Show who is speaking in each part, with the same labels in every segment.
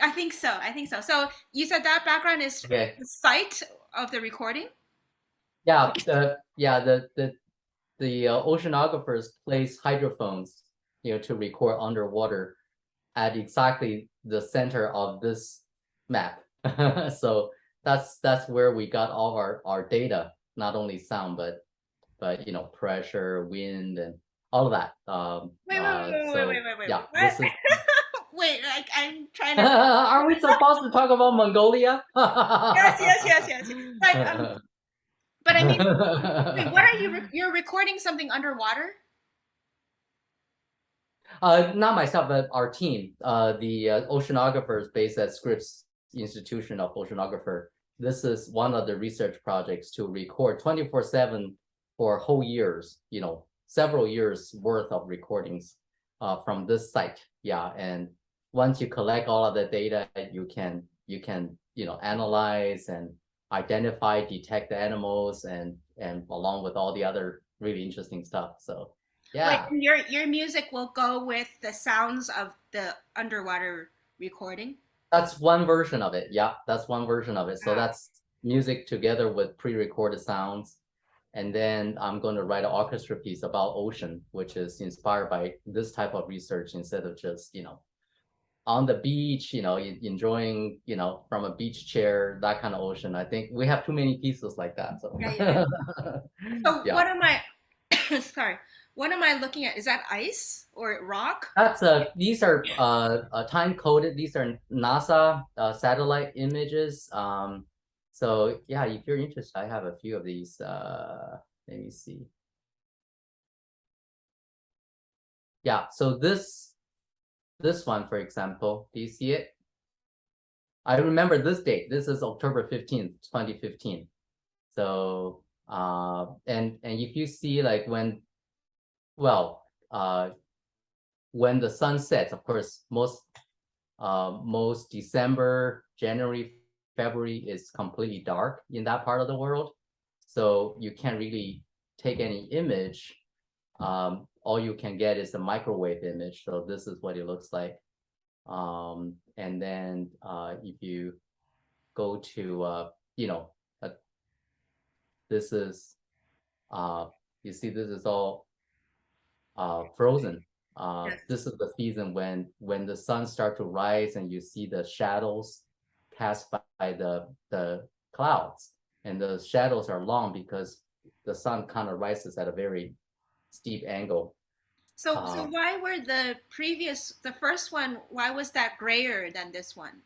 Speaker 1: I think so. I think so. So you said that background is
Speaker 2: Okay.
Speaker 1: the site of the recording?
Speaker 2: The oceanographers place hydrophones, to record underwater at exactly the center of this map. So that's where we got all our data, not only sound, but pressure, wind, and all of that.
Speaker 1: Wait, wait, wait, wait, wait,
Speaker 2: So
Speaker 1: wait, wait, wait.
Speaker 2: yeah,
Speaker 1: What?
Speaker 2: this is.
Speaker 1: Wait, like I'm trying to.
Speaker 2: Are we supposed to talk about Mongolia?
Speaker 1: Yes, yes, yes, yes, yes. But I mean, wait, what are you? You're recording something underwater?
Speaker 2: Not myself, but our team, the oceanographers based at Scripps Institution of Oceanographer. This is one of the research projects to record 24/7 for whole years, several years worth of recordings from this site. Yeah, and once you collect all of the data, you can analyze and identify, detect the animals, and along with all the other really interesting stuff. So
Speaker 1: Wait,
Speaker 2: yeah.
Speaker 1: and your music will go with the sounds of the underwater recording?
Speaker 2: That's one version of it. Yeah, that's one version of it. So
Speaker 1: Ah,
Speaker 2: that's music together with pre-recorded sounds. And then I'm going to write an orchestra piece about ocean, which is inspired by this type of research instead of just, on the beach, enjoying, from a beach chair, that kind of ocean. I think we have too many pieces like that. So
Speaker 1: yeah, yeah. So
Speaker 2: yeah,
Speaker 1: what am I? Sorry, what am I looking at? Is that ice or rock?
Speaker 2: these are time coded. These are NASA satellite images. So yeah, if you're interested, I have a few of these. Let me see. Yeah, so this one, for example, do you see it? I remember this date. This is October 15th, 2015. So and if you see like well, when the sun sets, of course, most December, January, February is completely dark in that part of the world. So you can't really take any image. All you can get is a microwave image. So this is what it looks like. And then if you go to, uh, this is, uh, you see, this is all frozen.
Speaker 1: Yes.
Speaker 2: This is the season when the sun starts to rise and you see the shadows cast by the clouds, and the shadows are long because the sun kind of rises at a very steep angle.
Speaker 1: So why were the first one, why was that grayer than this one?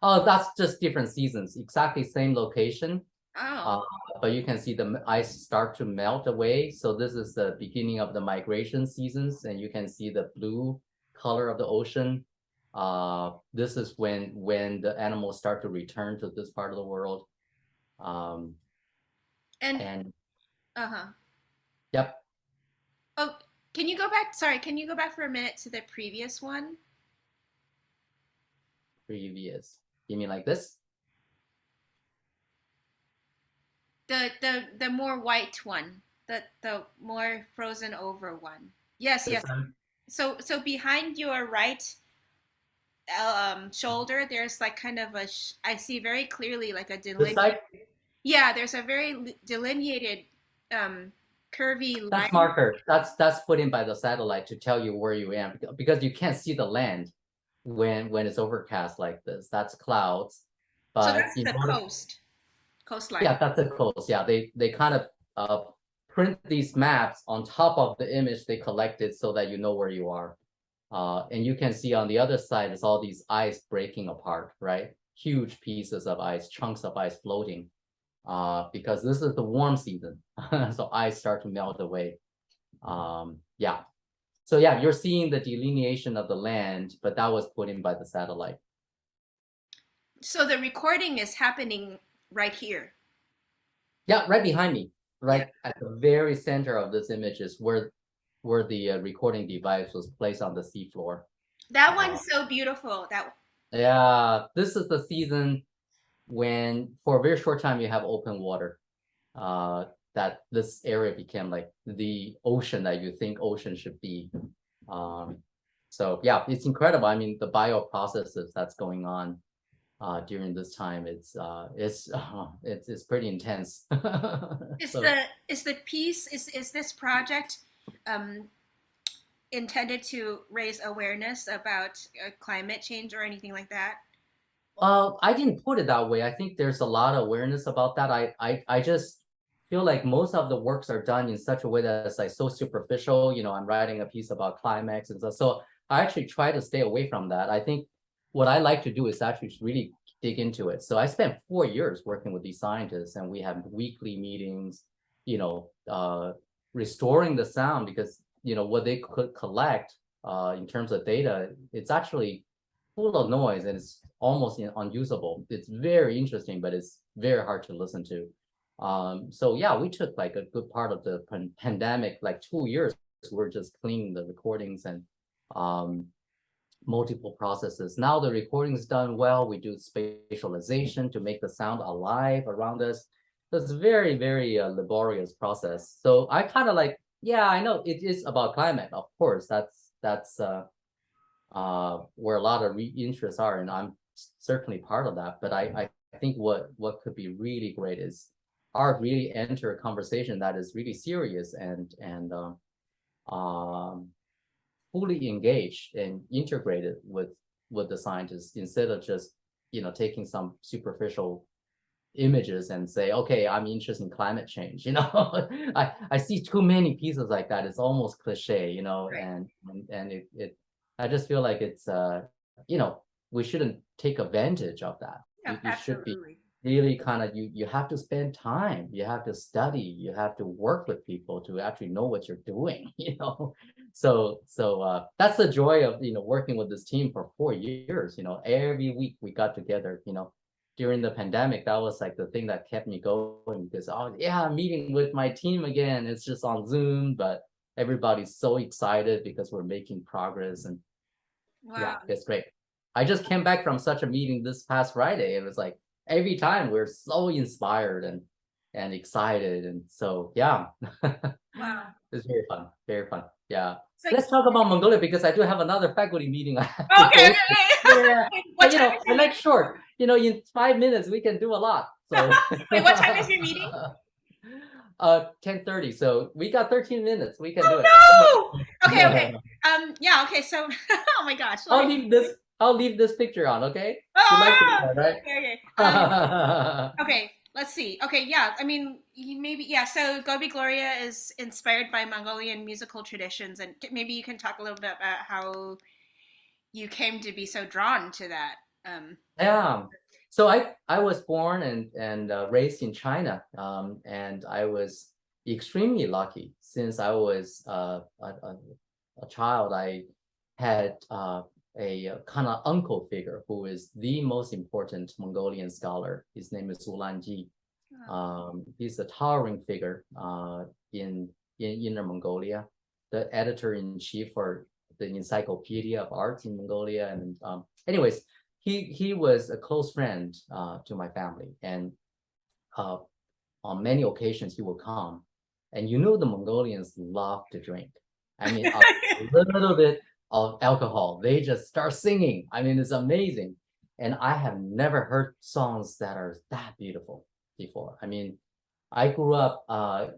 Speaker 2: Oh, that's just different seasons, exactly same location,
Speaker 1: Oh,
Speaker 2: uh, but you can see the ice start to melt away. So this is the beginning of the migration seasons, and you can see the blue color of the ocean. This is when the animals start to return to this part of the world. Um,
Speaker 1: and
Speaker 2: and
Speaker 1: uh-huh.
Speaker 2: yep,
Speaker 1: Oh, can you go back? Sorry, can you go back for a minute to the previous one?
Speaker 2: previous. You mean like this?
Speaker 1: The more white one, the more frozen over one. Yes,
Speaker 2: This
Speaker 1: yes.
Speaker 2: one?
Speaker 1: So behind your right shoulder, there's like kind of I see very clearly like a
Speaker 2: This
Speaker 1: delineate.
Speaker 2: side?
Speaker 1: Yeah, there's a very delineated um curvy
Speaker 2: That's
Speaker 1: line.
Speaker 2: marker. That's put in by the satellite to tell you where you am because you can't see the land when it's overcast like this. That's clouds.
Speaker 1: So
Speaker 2: But
Speaker 1: that's
Speaker 2: in
Speaker 1: the
Speaker 2: order,
Speaker 1: coastline.
Speaker 2: yeah, that's the coast. Yeah, they kind of print these maps on top of the image they collected so that you know where you are. And you can see on the other side is all these ice breaking apart, right? Huge pieces of ice, chunks of ice floating. Because this is the warm season, so ice start to melt away. Yeah. So yeah, you're seeing the delineation of the land, but that was put in by the satellite.
Speaker 1: So the recording is happening right here.
Speaker 2: Yeah, right behind me,
Speaker 1: Yeah.
Speaker 2: right at the very center of this image is where the recording device was placed on the seafloor.
Speaker 1: That
Speaker 2: Uh,
Speaker 1: one's so beautiful. That
Speaker 2: yeah, this is the season when, for a very short time, you have open water. That this area became like the ocean that you think ocean should be. Um, So yeah, it's incredible. I mean, the bioprocesses that's going on during this time, it's pretty intense. So
Speaker 1: Is the piece is this project um, intended to raise awareness about climate change or anything like that?
Speaker 2: I didn't put it that way. I think there's a lot of awareness about that. I just feel like most of the works are done in such a way that's like so superficial. You know, I'm writing a piece about climax and stuff. So I actually try to stay away from that. I think what I like to do is actually really dig into it. So I spent 4 years working with these scientists, and we have weekly meetings, you know, restoring the sound because, you know, what they could collect in terms of data, it's actually full of noise and it's almost unusable. It's very interesting, but it's very hard to listen to. So yeah, we took like a good part of the pandemic, like 2 years. We're just cleaning the recordings and um, multiple processes. Now the recording is done well. We do spatialization to make the sound alive around us. So it's very, very laborious process. So I kind of like, yeah, I know it is about climate. Of course, that's where a lot of interests are, and I'm certainly part of that. But I think what could be really great is art really enter a conversation that is really serious and um, fully engaged and integrated with the scientists instead of just taking some superficial images and say, okay, I'm interested in climate change. I see too many pieces like that. It's almost cliche,
Speaker 1: Right.
Speaker 2: and it I just feel like it's we shouldn't take advantage of that.
Speaker 1: Yeah,
Speaker 2: You should be
Speaker 1: absolutely.
Speaker 2: really kind of you have to spend time, you have to study, you have to work with people to actually know what you're doing, so that's the joy of working with this team for 4 years. Every week we got together, during the pandemic. That was like the thing that kept me going because, oh yeah, I'm meeting with my team again. It's just on Zoom, but everybody's so excited because we're making progress. And yeah,
Speaker 1: Wow.
Speaker 2: it's great. I just came back from such a meeting this past Friday. It was like every time we're so inspired and excited. And so yeah,
Speaker 1: Wow.
Speaker 2: it's very fun. Very fun. Yeah.
Speaker 1: It's like,
Speaker 2: Let's talk about Mongolia because I do have another faculty meeting I have to
Speaker 1: okay,
Speaker 2: go
Speaker 1: okay,
Speaker 2: to. Yeah.
Speaker 1: okay. What
Speaker 2: But
Speaker 1: time is
Speaker 2: I
Speaker 1: your
Speaker 2: like
Speaker 1: meeting?
Speaker 2: short. In 5 minutes we can do a lot. So
Speaker 1: Wait, what time is your meeting?
Speaker 2: 10:30. So we got 13 minutes. We can do it.
Speaker 1: Oh no! Okay, okay. Yeah, okay, so oh my gosh, let
Speaker 2: I'll
Speaker 1: me
Speaker 2: leave this I'll leave this picture on, okay? You like this
Speaker 1: ah
Speaker 2: one, right?
Speaker 1: okay, okay. Okay, let's see. Okay, yeah, I mean maybe yeah, so Gobi Gloria is inspired by Mongolian musical traditions, and maybe you can talk a little bit about how you came to be so drawn to that. Um
Speaker 2: Yeah. So I was born and raised in China, and I was extremely lucky since I was a child. I had a kind of uncle figure who is the most important Mongolian scholar. His name is Ulanji. He's a towering figure in Inner Mongolia, the editor-in-chief for the Encyclopedia of Arts in Mongolia. And anyways, he was a close friend to my family, and uh, on many occasions he will come, and the Mongolians love to drink. I mean, a little bit of alcohol, they just start singing. I mean, it's amazing, and I have never heard songs that are that beautiful before. I mean, I grew up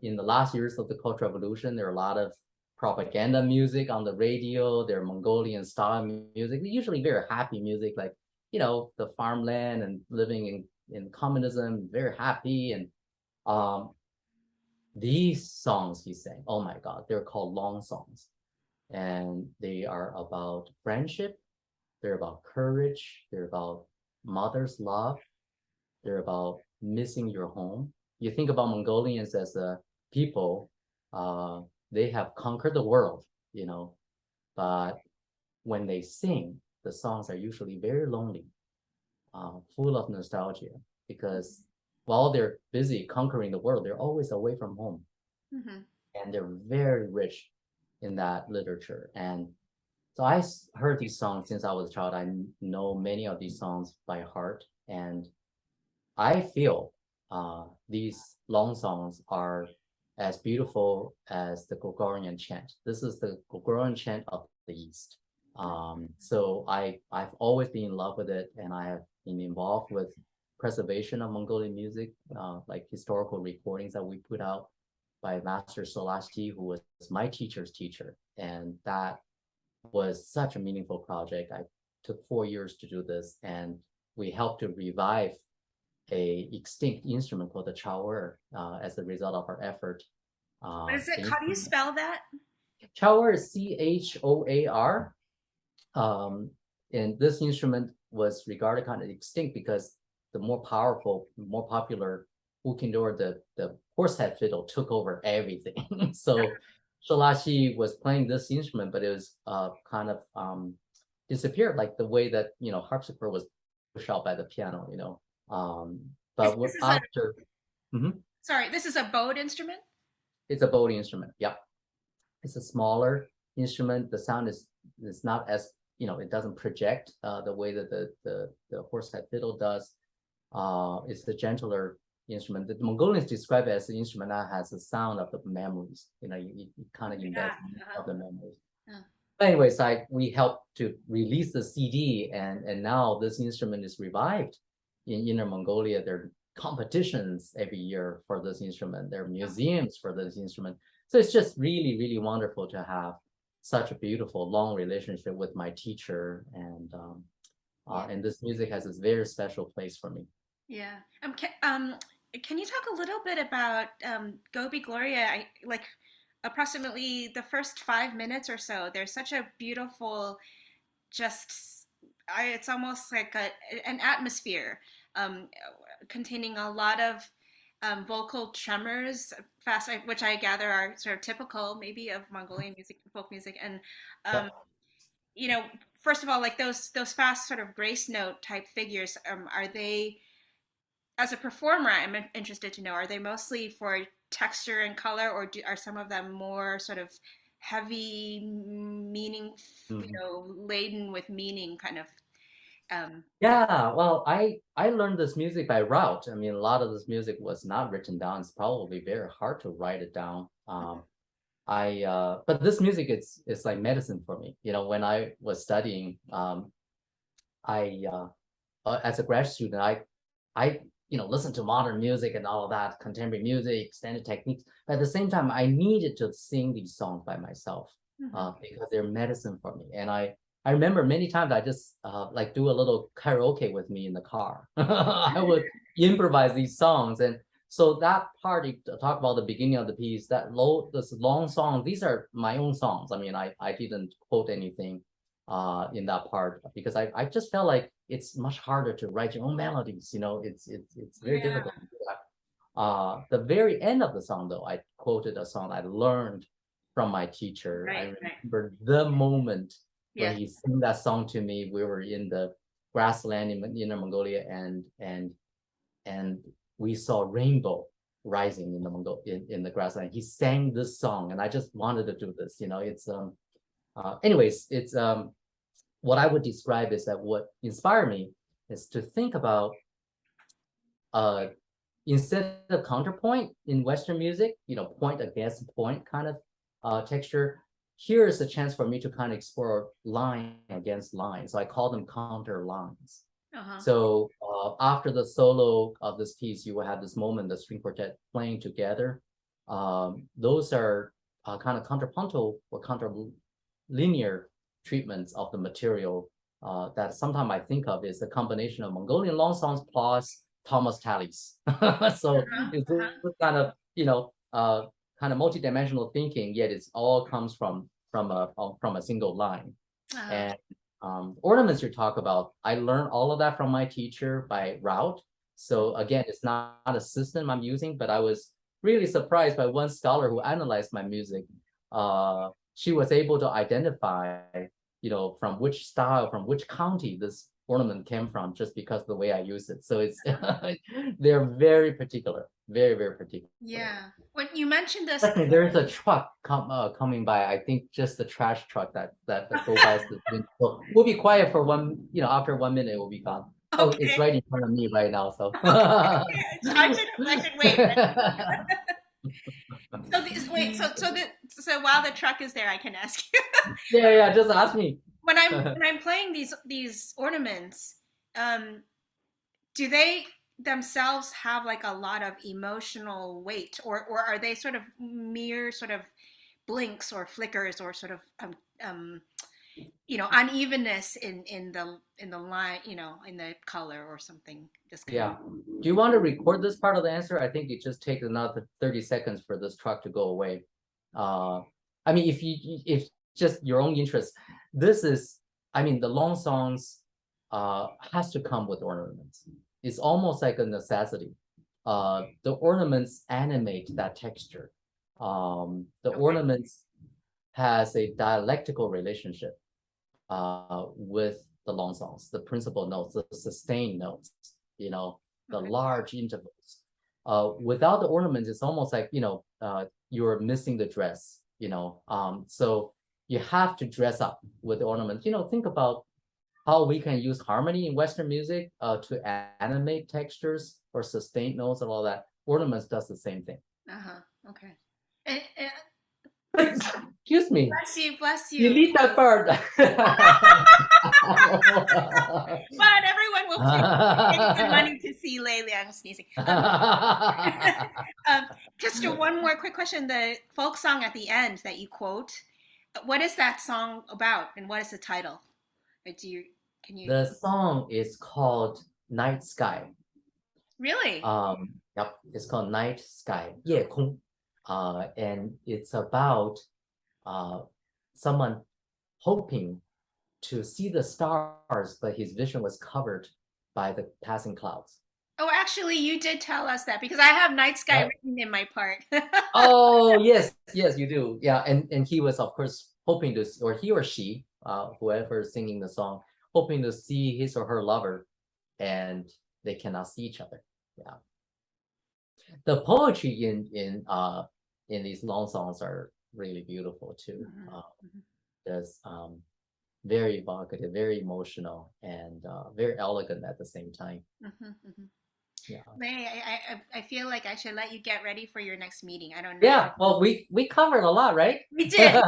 Speaker 2: in the last years of the Cultural Revolution. There are a lot of propaganda music on the radio. There are Mongolian style music, usually very happy music, like the farmland and living in communism, very happy. And um, these songs he sang, oh my God, they're called long songs, and they are about friendship. They're about courage. They're about mother's love. They're about missing your home. You think about Mongolians as a people, uh, they have conquered the world, but when they sing, the songs are usually very lonely, full of nostalgia, because while they're busy conquering the world, they're always away from home.
Speaker 1: mhm.
Speaker 2: And they're very rich in that literature. And so I heard these songs since I was a child. I know many of these songs by heart. And I feel these long songs are as beautiful as the Gregorian chant. This is the Gregorian chant of the East. So I've always been in love with it, and I have been involved with preservation of Mongolian music, like historical recordings that we put out by Master Solasti, who was my teacher's teacher. And that was such a meaningful project. I took 4 years to do this, and we helped to revive a extinct instrument called the chawer as a result of our effort.
Speaker 1: What is it? How do you spell that?
Speaker 2: Chawer is Choar. And this instrument was regarded kind of extinct because the more powerful, more popular Ukindor, the horsehead fiddle, took over everything. So Shalashi was playing this instrument, but it was kind of disappeared, like the way that harpsichord was pushed out by the piano. But
Speaker 1: This is
Speaker 2: after,
Speaker 1: sorry, this is a bowed instrument?
Speaker 2: it's a bowed instrument. Yep, it's a smaller instrument. The sound is not as it doesn't project the way that the horsehead fiddle does. It's the gentler instrument. The Mongolians describe it as an instrument that has the sound of the memories. You kind of embed of the memories. But anyways, we helped to release the CD, and now this instrument is revived in Inner Mongolia. There are competitions every year for this instrument. There are museums for this instrument. So it's just really, really wonderful to have such a beautiful, long relationship with my teacher, and this music has this very special place for me.
Speaker 1: Yeah. Can you talk a little bit about Gobi Gloria? Like approximately the first 5 minutes or so. There's such a beautiful, it's almost like an atmosphere containing a lot of vocal tremors, fast, which I gather are sort of typical, maybe, of Mongolian music, folk music, and first of all, like those fast sort of grace note type figures, are they, as a performer, I'm interested to know, are they mostly for texture and color, or are some of them more sort of heavy meaning, laden with meaning kind of?
Speaker 2: Yeah, well, I learned this music by route. I mean, a lot of this music was not written down. It's probably very hard to write it down. But this music is like medicine for me. When I was studying, I as a grad student, I listened to modern music and all of that, contemporary music, standard techniques. But at the same time, I needed to sing these songs by myself because they're medicine for me. And I remember many times I just like do a little karaoke with me in the car. I would improvise these songs, and so that part, you talk about the beginning of the piece, this long song. These are my own songs. I mean, I didn't quote anything in that part because I just felt like it's much harder to write your own melodies. It's very difficult to do that. The very end of the song, though, I quoted a song I learned from my teacher. I remember the moment when he sang that song to me. We were in the grassland in Inner Mongolia, and we saw rainbow rising in the grassland. He sang this song, and I just wanted to do this. Anyways, it's what I would describe is that what inspired me is to think about instead of counterpoint in Western music, point against point kind of texture. Here is a chance for me to kind of explore line against line. So I call them counter lines. So after the solo of this piece, you will have this moment, the string quartet playing together. Those are kind of contrapuntal or counterlinear treatments of the material that sometimes I think of is a combination of Mongolian long songs plus Thomas Tallis. So it's kind of kind of multi-dimensional thinking, yet it's all comes from a single line. And ornaments you talk about, I learned all of that from my teacher by route. So again, it's not a system I'm using, but I was really surprised by one scholar who analyzed my music. She was able to identify, from which style, from which county this ornament came from, just because of the way I use it. So it's they're very particular, very, very particular.
Speaker 1: Yeah. When you mentioned this,
Speaker 2: there is a truck coming by. I think just the trash truck that goes by the window. We'll be quiet for after 1 minute, it will be gone. Okay. Oh, it's right in front of me right now. So
Speaker 1: I should wait. So while the truck is there, I can ask you.
Speaker 2: Yeah, just ask me.
Speaker 1: when I'm playing these ornaments, do they themselves have like a lot of emotional weight, or are they sort of mere sort of blinks or flickers or sort of unevenness in the line, in the color or something? Just kind
Speaker 2: Yeah. Do you want to record this part of the answer? I think it just takes another 30 seconds for this truck to go away. I mean, if just your own interest, this is, I mean, the long songs has to come with ornaments. It's almost like a necessity. The ornaments animate that texture. The ornaments has a dialectical relationship with the long songs, the principal notes, the sustained notes, the large intervals. Without the ornaments, it's almost like, you're missing the dress, so you have to dress up with the ornaments. Think about how we can use harmony in Western music to animate textures or sustained notes and all that. Ornaments does the same thing.
Speaker 1: Okay.
Speaker 2: Excuse me.
Speaker 1: Bless you, bless you.
Speaker 2: Delete that part.
Speaker 1: But everyone will pay good money to see Lei Liang sneezing. Just one more quick question. The folk song at the end that you quote, what is that song about, and what is the title? Can you?
Speaker 2: The song is called Night Sky.
Speaker 1: Really?
Speaker 2: Yep, it's called Night Sky, 夜空. And it's about someone hoping to see the stars, but his vision was covered by the passing clouds.
Speaker 1: Oh, actually, you did tell us that, because I have Night Sky written in my part.
Speaker 2: Oh, yes, you do. Yeah, and he was, of course, hoping to, or he or she, whoever is singing the song, hoping to see his or her lover, and they cannot see each other. Yeah. The poetry in these long songs are really beautiful too. There's very evocative, very emotional, and very elegant at the same time. Yeah.
Speaker 1: May I feel like I should let you get ready for your next meeting. I don't know.
Speaker 2: Yeah, well, we covered a lot, right?
Speaker 1: We did.